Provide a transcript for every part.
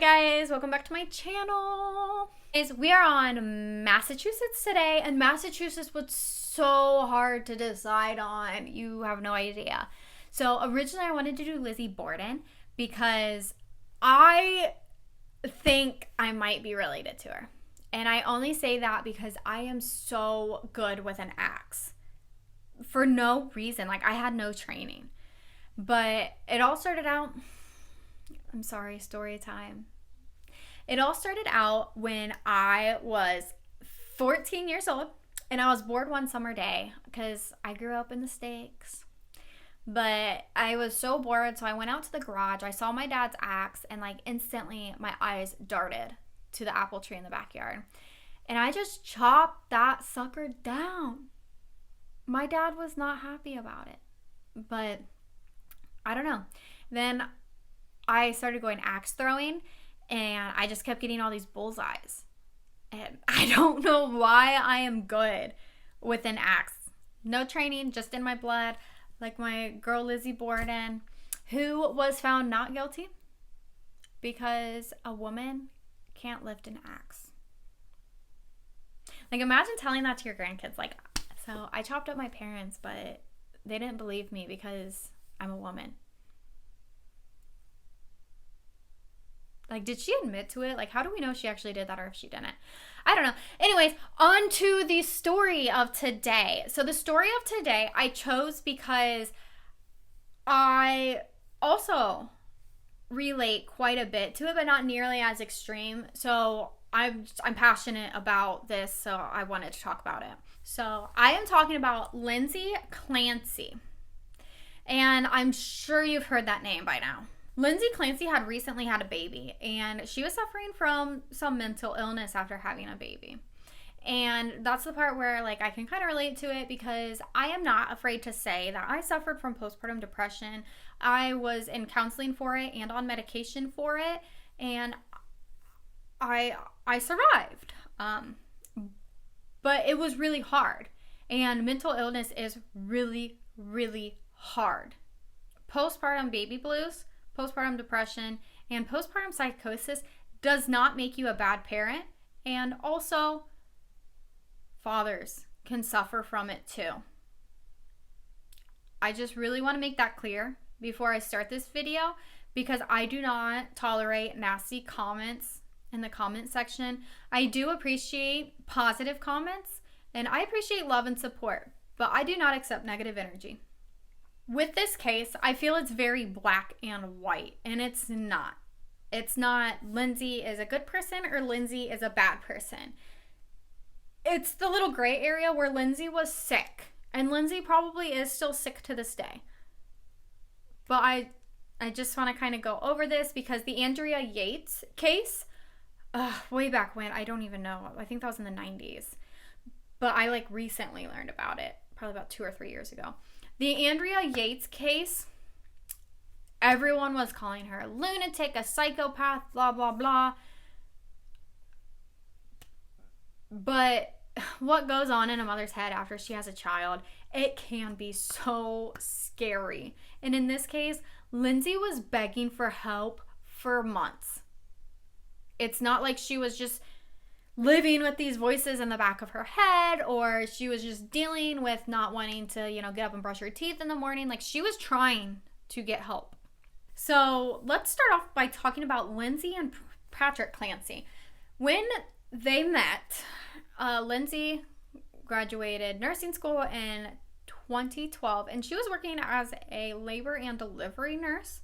guys, welcome back to my channel. We are on Massachusetts today, and Massachusetts was so hard to decide on. You have no idea. So originally I wanted to do Lizzie Borden because I think I might be related to her. And I only say that because I am so good with an axe. For no reason. Like, I had no training. But it all started out... I'm sorry, story time. It all started out when I was 14 years old and I was bored one summer day because I grew up in the sticks. But I was so bored, so I went out to the garage. I saw my dad's axe and like instantly my eyes darted to the apple tree in the backyard. And I just chopped that sucker down. My dad was not happy about it. But I don't know. Then I started going axe throwing, and I just kept getting all these bullseyes. And I don't know why I am good with an axe. No training, just in my blood, like my girl Lizzie Borden, who was found not guilty because a woman can't lift an axe. Like, imagine telling that to your grandkids. Like, so I chopped up my parents, but they didn't believe me because I'm a woman. Like, did she admit to it? Like, how do we know she actually did that or if she didn't? I don't know. Anyways, on to the story of today. So the story of today I chose because I also relate quite a bit to it, but not nearly as extreme. So I'm passionate about this, so I wanted to talk about it. So I am talking about Lindsay Clancy. And I'm sure you've heard that name by now. Lindsay Clancy had recently had a baby, and she was suffering from some mental illness after having a baby. And that's the part where, like, I can kind of relate to it because I am not afraid to say that I suffered from postpartum depression. I was in counseling for it and on medication for it, and I survived. But it was really hard, and mental illness is really, really hard. Postpartum baby blues, postpartum depression, and postpartum psychosis does not make you a bad parent, and also fathers can suffer from it too. I just really want to make that clear before I start this video because I do not tolerate nasty comments in the comment section. I do appreciate positive comments and I appreciate love and support, but I do not accept negative energy. With this case, I feel it's very black and white, and it's not. It's not Lindsay is a good person or Lindsay is a bad person. It's the little gray area where Lindsay was sick, and Lindsay probably is still sick to this day. But I just want to kind of go over this because the Andrea Yates case, way back when, I don't even know. I think that was in the 90s. But I like recently learned about it, probably about 2 or 3 years ago. The Andrea Yates case, everyone was calling her a lunatic, a psychopath, blah, blah, blah. But what goes on in a mother's head after she has a child, it can be so scary. And in this case, Lindsay was begging for help for months. It's not like she was just living with these voices in the back of her head, or she was just dealing with not wanting to, get up and brush her teeth in the morning. Like, she was trying to get help. So let's start off by talking about Lindsay and Patrick Clancy. When they met, Lindsay graduated nursing school in 2012, and she was working as a labor and delivery nurse,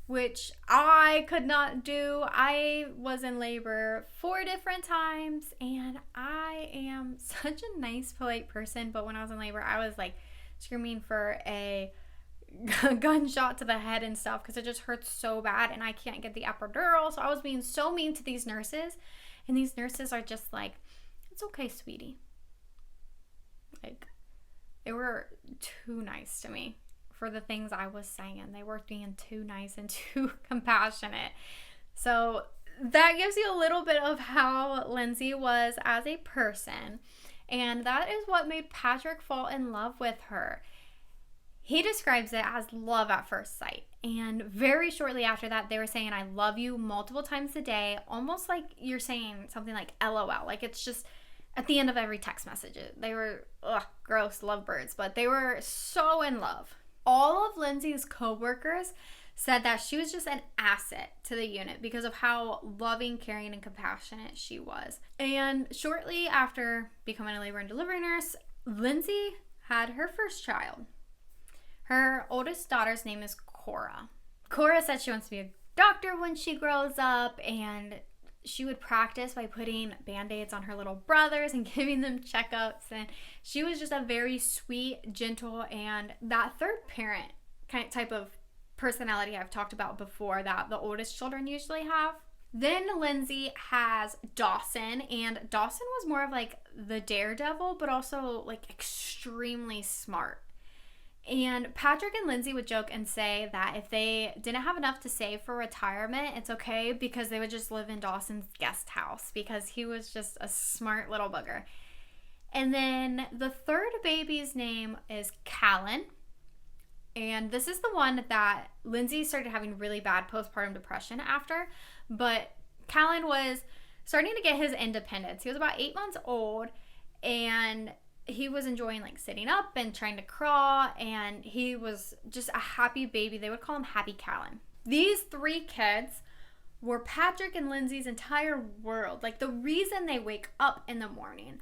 which I could not do. I was in labor 4 different times, and I am such a nice, polite person, but when I was in labor, I was like screaming for a gunshot to the head and stuff because it just hurts so bad, and I can't get the epidural, so I was being so mean to these nurses, and these nurses are just like, it's okay, sweetie. Like, they were too nice to me. For the things I was saying. They were being too nice and too compassionate. So that gives you a little bit of how Lindsay was as a person. And that is what made Patrick fall in love with her. He describes it as love at first sight. And very shortly after that, they were saying, I love you multiple times a day, almost like you're saying something like LOL. Like it's just at the end of every text message. They were, gross lovebirds, but they were so in love. All of Lindsay's coworkers said that she was just an asset to the unit because of how loving, caring, and compassionate she was. And shortly after becoming a labor and delivery nurse, Lindsay had her first child. Her oldest daughter's name is Cora. Cora said she wants to be a doctor when she grows up, and she would practice by putting band-aids on her little brothers and giving them checkups. And she was just a very sweet, gentle, and that third parent type of personality I've talked about before that the oldest children usually have. Then Lindsay has Dawson, and Dawson was more of like the daredevil, but also like extremely smart. And Patrick and Lindsay would joke and say that if they didn't have enough to save for retirement, it's okay because they would just live in Dawson's guest house because he was just a smart little booger. And then the third baby's name is Callan. And this is the one that Lindsay started having really bad postpartum depression after. But Callan was starting to get his independence. He was about 8 months old, and he was enjoying like sitting up and trying to crawl, and he was just a happy baby. They would call him Happy Callan. These three kids were Patrick and Lindsay's entire world. Like the reason they wake up in the morning.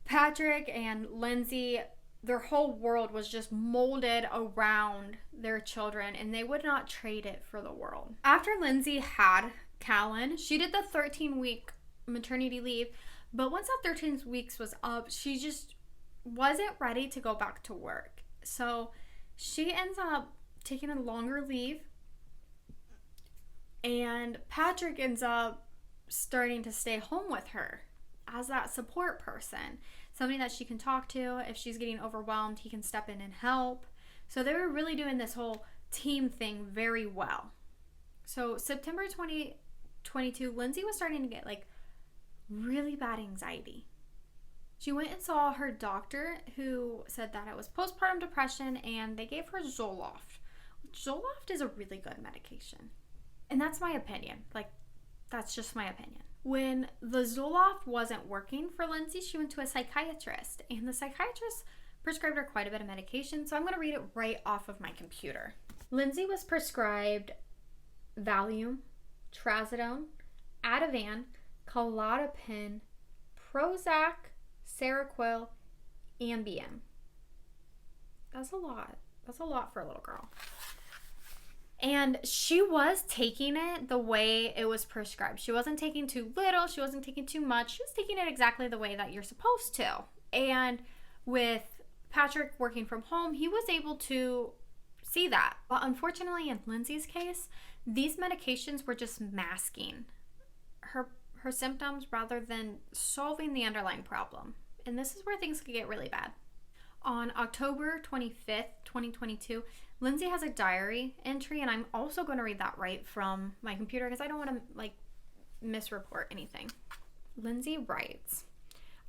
Patrick and Lindsay, their whole world was just molded around their children, and they would not trade it for the world. After Lindsay had Callan, she did the 13-week maternity leave. But once that 13 weeks was up, she just wasn't ready to go back to work. So she ends up taking a longer leave. And Patrick ends up starting to stay home with her as that support person. Somebody that she can talk to. If she's getting overwhelmed, he can step in and help. So they were really doing this whole team thing very well. So September 2022, Lindsay was starting to get like really bad anxiety. She went and saw her doctor, who said that it was postpartum depression, and they gave her Zoloft. Zoloft is a really good medication. And that's my opinion. Like, that's just my opinion. When the Zoloft wasn't working for Lindsay, she went to a psychiatrist, and the psychiatrist prescribed her quite a bit of medication, so I'm going to read it right off of my computer. Lindsay was prescribed Valium, Trazodone, Ativan, Klonopin, Prozac, Seroquel, Ambien. That's a lot. That's a lot for a little girl. And she was taking it the way it was prescribed. She wasn't taking too little. She wasn't taking too much. She was taking it exactly the way that you're supposed to. And with Patrick working from home, he was able to see that. But unfortunately, in Lindsay's case, these medications were just masking her symptoms rather than solving the underlying problem. And this is where things could get really bad. On October 25th, 2022, Lindsay has a diary entry, and I'm also going to read that right from my computer because I don't want to misreport anything. Lindsay writes,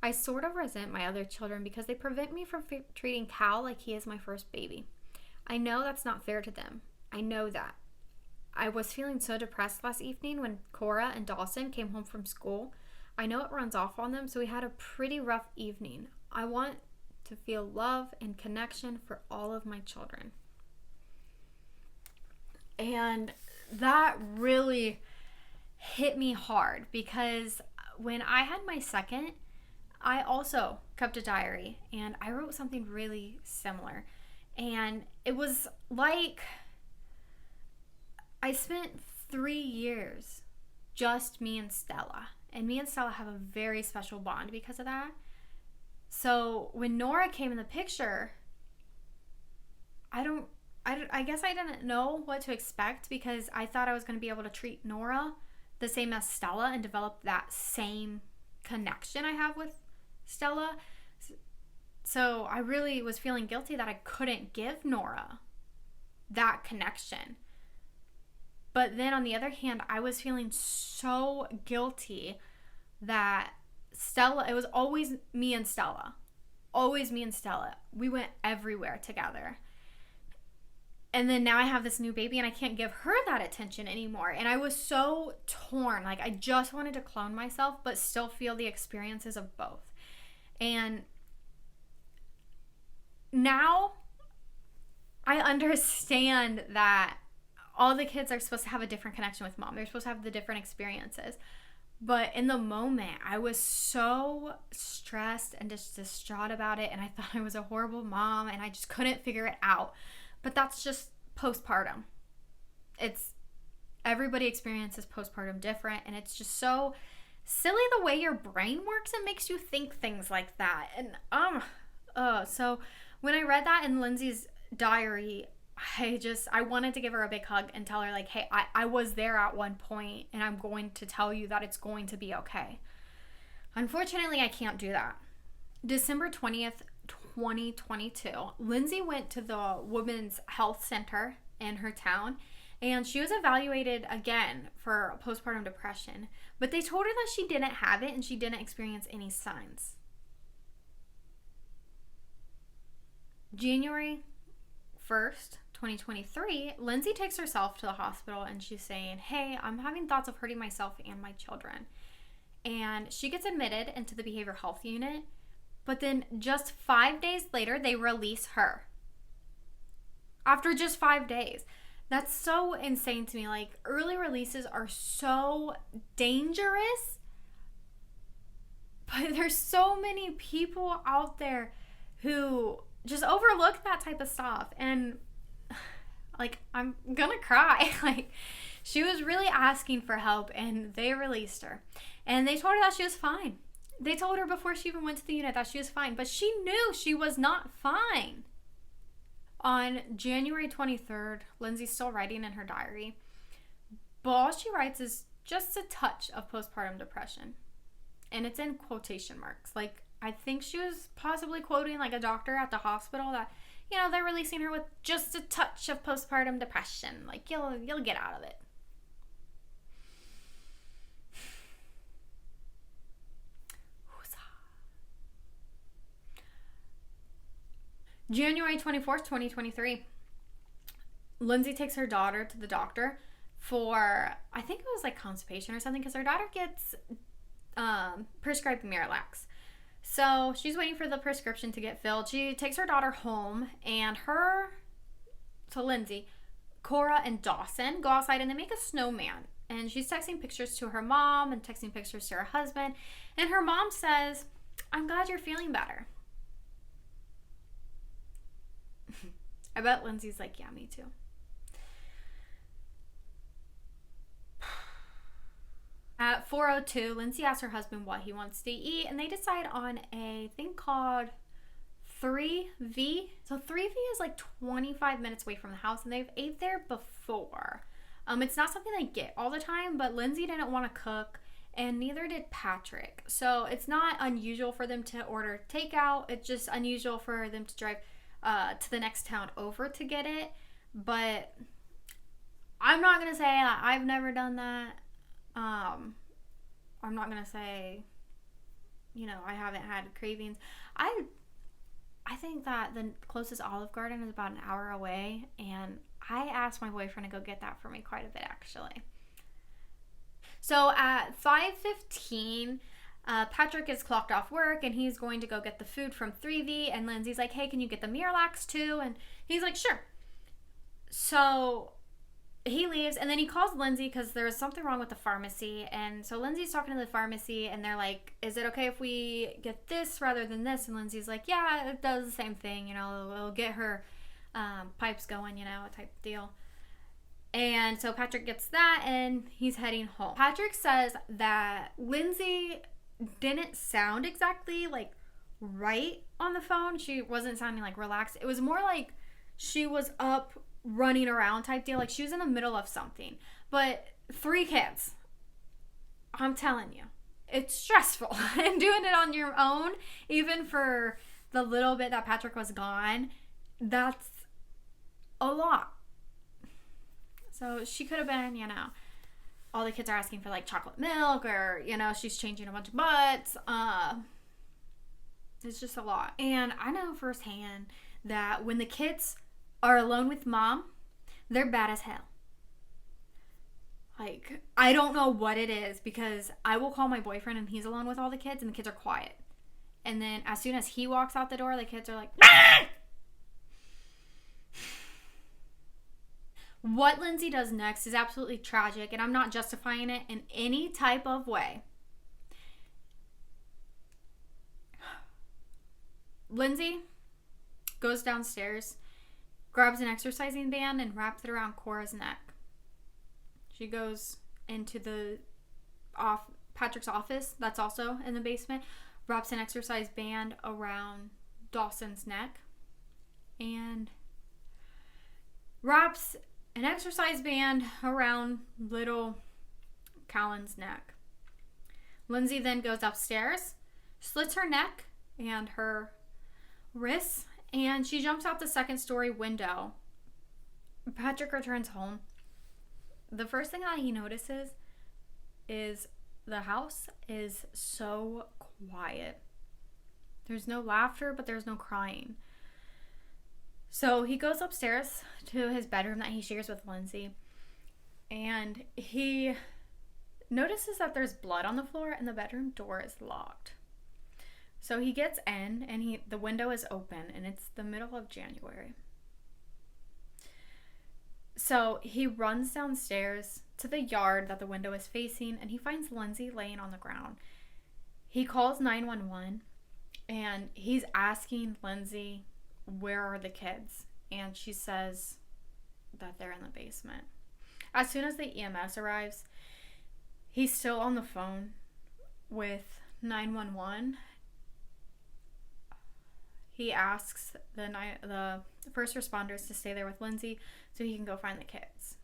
I sort of resent my other children because they prevent me from treating Cal like he is my first baby. I know that's not fair to them. I know that. I was feeling so depressed last evening when Cora and Dawson came home from school. I know it runs off on them, so we had a pretty rough evening. I want to feel love and connection for all of my children. And that really hit me hard because when I had my second, I also kept a diary and I wrote something really similar. And it was like I spent 3 years just me and Stella. And me and Stella have a very special bond because of that. So when Nora came in the picture, I guess I didn't know what to expect because I thought I was going to be able to treat Nora the same as Stella and develop that same connection I have with Stella. So I really was feeling guilty that I couldn't give Nora that connection. But then on the other hand, I was feeling so guilty that Stella, it was always me and Stella. Always me and Stella. We went everywhere together. And then now I have this new baby and I can't give her that attention anymore. And I was so torn. Like, I just wanted to clone myself, but still feel the experiences of both. And now I understand that all the kids are supposed to have a different connection with mom. They're supposed to have the different experiences. But in the moment, I was so stressed and just distraught about it. And I thought I was a horrible mom and I just couldn't figure it out. But that's just postpartum. Everybody experiences postpartum different. And it's just so silly the way your brain works. It makes you think things like that. And so when I read that in Lindsay's diary, I wanted to give her a big hug and tell her, like, hey, I was there at one point and I'm going to tell you that it's going to be okay. Unfortunately, I can't do that. December 20th, 2022, Lindsay went to the Women's Health Center in her town and she was evaluated again for postpartum depression, but they told her that she didn't have it and she didn't experience any signs. January 1st, 2023, Lindsay takes herself to the hospital and she's saying, hey, I'm having thoughts of hurting myself and my children. And she gets admitted into the behavioral health unit, but then just 5 days later, they release her. After just 5 days. That's so insane to me. Like, early releases are so dangerous, but there's so many people out there who just overlook that type of stuff. And like, I'm gonna cry. Like, she was really asking for help and they released her. And they told her that she was fine. They told her before she even went to the unit that she was fine, but she knew she was not fine. On January 23rd, Lindsay's still writing in her diary, but all she writes is just a touch of postpartum depression. And it's in quotation marks. Like, I think she was possibly quoting like a doctor at the hospital that, you know, they're releasing her with just a touch of postpartum depression. Like, you'll get out of it. January 24th, 2023. Lindsay takes her daughter to the doctor for, I think it was like constipation or something, because her daughter gets prescribed Miralax. So she's waiting for the prescription to get filled. She takes her daughter home, and Lindsay, Cora, and Dawson go outside and they make a snowman. And she's texting pictures to her mom and texting pictures to her husband. And her mom says, I'm glad you're feeling better. I bet Lindsay's like, yeah, me too. At 4:02, Lindsay asks her husband what he wants to eat, and they decide on a thing called 3V. So 3V is like 25 minutes away from the house, and they've ate there before. It's not something they get all the time, but Lindsay didn't want to cook, and neither did Patrick. So it's not unusual for them to order takeout. It's just unusual for them to drive to the next town over to get it. But I'm not going to say I've never done that. I'm not going to say, you know, I haven't had cravings. I think that the closest Olive Garden is about an hour away, and I asked my boyfriend to go get that for me quite a bit, actually. So at 5:15, Patrick is clocked off work, and he's going to go get the food from 3V, and Lindsay's like, hey, can you get the Miralax too? And he's like, sure. So he leaves, and then he calls Lindsay because there's something wrong with the pharmacy. And so Lindsay's talking to the pharmacy, and they're like, is it okay if we get this rather than this? And Lindsay's like, yeah, it does the same thing, you know, it'll get her pipes going, you know, type deal. And so Patrick gets that, and he's heading home. Patrick says that Lindsay didn't sound exactly like right on the phone. She wasn't sounding like relaxed. It was more like she was up running around type deal. Like she was in the middle of something. But 3 kids, I'm telling you, it's stressful. And doing it on your own, even for the little bit that Patrick was gone, that's a lot. So she could have been, you know, all the kids are asking for like chocolate milk, or, you know, she's changing a bunch of butts. It's just a lot. And I know firsthand that when the kids are alone with mom, They're bad as hell. Like, I don't know what it is, because I will call my boyfriend and he's alone with all the kids and the kids are quiet. And then as soon as he walks out the door, the kids are like, ah! What Lindsay does next is absolutely tragic, and I'm not justifying it in any type of way. Lindsay goes downstairs, grabs an exercising band, and wraps it around Cora's neck. She goes into Patrick's office, that's also in the basement, wraps an exercise band around Dawson's neck, and wraps an exercise band around little Callan's neck. Lindsay then goes upstairs, slits her neck and her wrists, and she jumps out the second-story window. Patrick returns home. The first thing that he notices is the house is so quiet. There's no laughter, but there's no crying. So he goes upstairs to his bedroom that he shares with Lindsay, and he notices that there's blood on the floor and the bedroom door is locked. So he gets in, and the window is open, and it's the middle of January. So he runs downstairs to the yard that the window is facing, and he finds Lindsay laying on the ground. He calls 911, and he's asking Lindsay, where are the kids? And she says that they're in the basement. As soon as the EMS arrives, he's still on the phone with 911. He asks the first responders to stay there with Lindsay so he can go find the kids.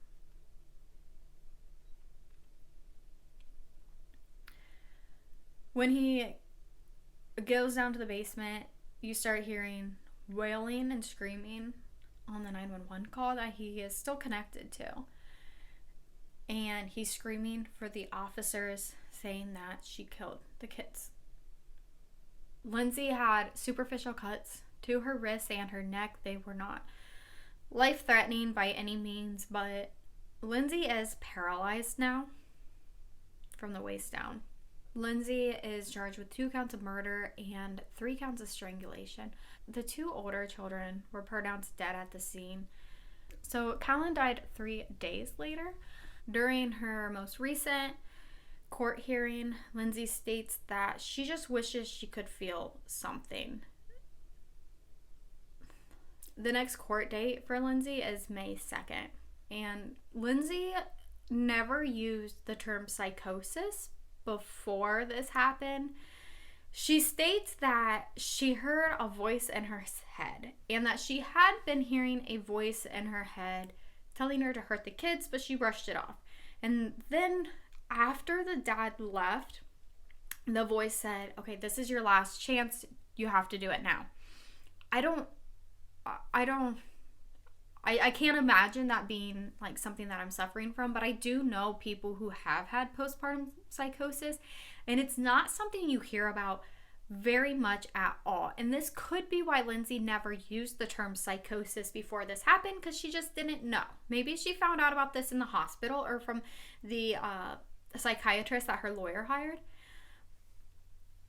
When he goes down to the basement, you start hearing wailing and screaming on the 911 call that he is still connected to. And he's screaming for the officers, saying that she killed the kids. Lindsay had superficial cuts to her wrists and her neck. They were not life-threatening by any means, but Lindsay is paralyzed now from the waist down. Lindsay is charged with 2 counts of murder and 3 counts of strangulation. The 2 older children were pronounced dead at the scene. So Callan died 3 days later. During her most recent court hearing, Lindsay states that she just wishes she could feel something. The next court date for Lindsay is May 2nd. And Lindsay never used the term psychosis before this happened. She states that she heard a voice in her head, and that she had been hearing a voice in her head telling her to hurt the kids, but she brushed it off. And then after the dad left, the voice said, okay, this is your last chance. You have to do it now. I can't imagine that being like something that I'm suffering from, but I do know people who have had postpartum psychosis, and it's not something you hear about very much at all. And this could be why Lindsay never used the term psychosis before this happened, because she just didn't know. Maybe she found out about this in the hospital or from the psychiatrist that her lawyer hired.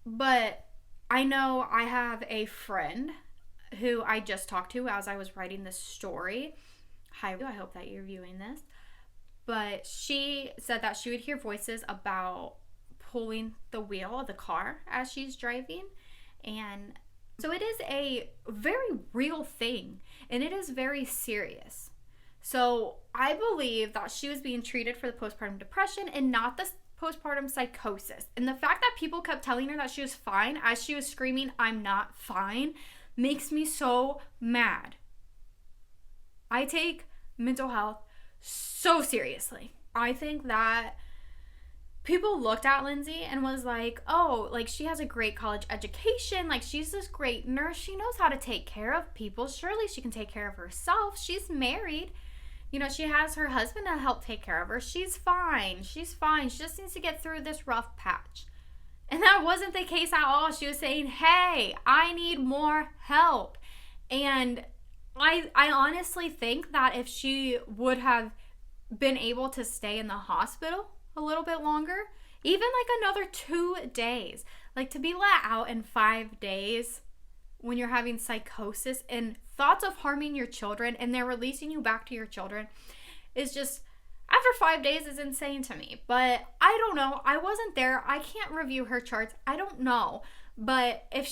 But I know I have a friend who I just talked to as I was writing this story. Hi, I hope that you're viewing this. But she said that she would hear voices about pulling the wheel of the car as she's driving. And so it is a very real thing, and it is very serious. So I believe that she was being treated for the postpartum depression and not the postpartum psychosis. And the fact that people kept telling her that she was fine as she was screaming, "I'm not fine," makes me so mad. I take mental health so seriously. I think that people looked at Lindsay and was like, oh, like she has a great college education. Like she's this great nurse. She knows how to take care of people. Surely she can take care of herself. She's married. You know, she has her husband to help take care of her. She's fine. She's fine. She just needs to get through this rough patch. And that wasn't the case at all. She was saying, hey, I need more help. And I honestly think that if she would have been able to stay in the hospital a little bit longer, even like another 2 days, like to be let out in 5 days when you're having psychosis and thoughts of harming your children and they're releasing you back to your children is just, after 5 days is insane to me. But I don't know. I wasn't there. I can't review her charts. I don't know. But if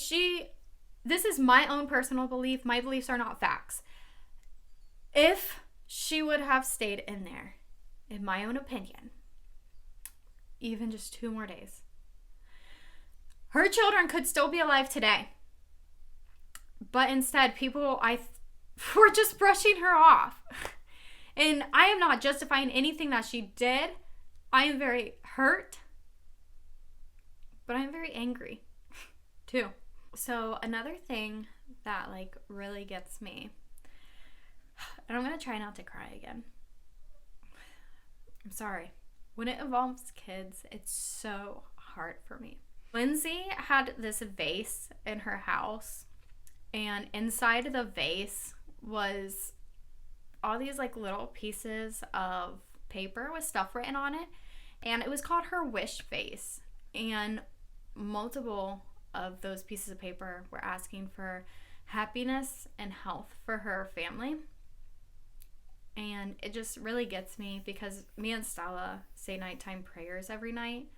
this is my own personal belief. My beliefs are not facts. If she would have stayed in there, in my own opinion, even just 2 more days, her children could still be alive today. But instead, people were just brushing her off. And I am not justifying anything that she did. I am very hurt. But I'm very angry, too. So another thing that like really gets me, and I'm going to try not to cry again. I'm sorry. When it involves kids, it's so hard for me. Lindsay had this vase in her house, and inside the vase was all these like little pieces of paper with stuff written on it, and it was called her wish vase. And multiple of those pieces of paper were asking for happiness and health for her family. And it just really gets me because me and Stella say nighttime prayers every night.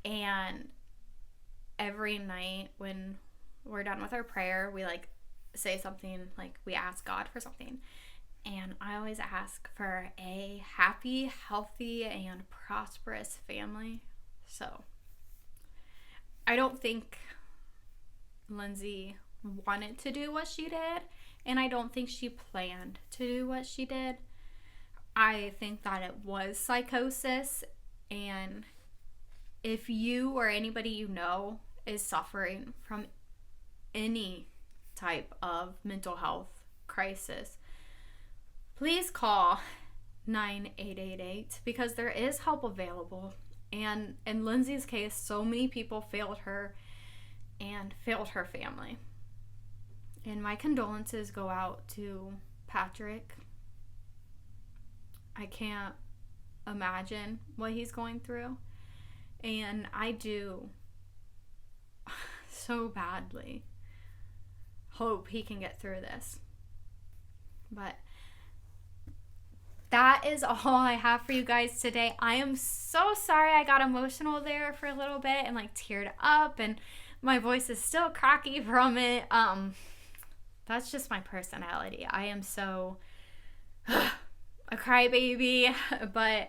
And every night when we're done with our prayer, we like say something, like we ask God for something. And I always ask for a happy, healthy, and prosperous family. So I don't think Lindsay wanted to do what she did, and I don't think she planned to do what she did. I think that it was psychosis, and if you or anybody you know is suffering from any type of mental health crisis, please call 9888 because there is help available. And in Lindsay's case, so many people failed her and failed her family. And my condolences go out to Patrick. I can't imagine what he's going through. And I do so badly hope he can get through this. But that is all I have for you guys today. I am so sorry I got emotional there for a little bit and like teared up, and my voice is still cracky from it. That's just my personality. I am so a crybaby, but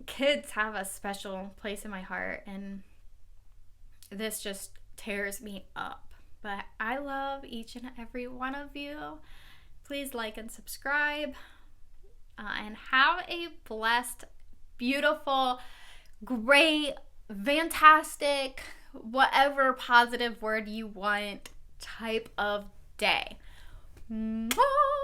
kids have a special place in my heart, and this just tears me up. But I love each and every one of you. Please like and subscribe. And have a blessed, beautiful, great, fantastic, whatever positive word you want type of day. Mwah!